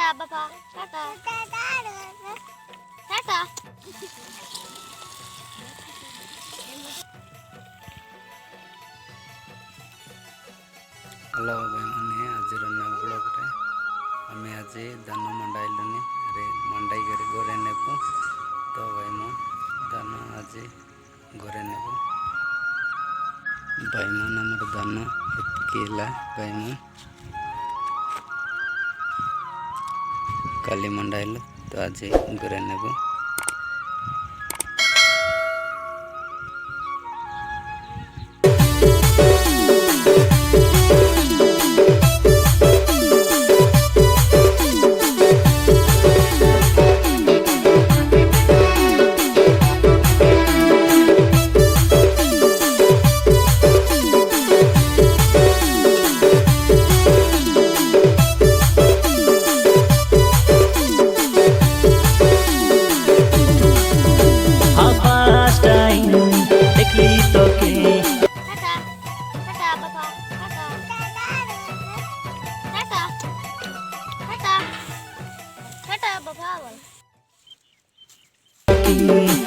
Tata বাবা tata tata hello भाई मैंने आज नया ब्लॉग रे आम आज दान मंडाइलुनि अरे मंडाई कर घरे नेबू तो भाई मो दान आज घरे नेबू भाई मन आमर दान एतला भाई मो काली मंडाइल तो आज घरे नेबू Bye.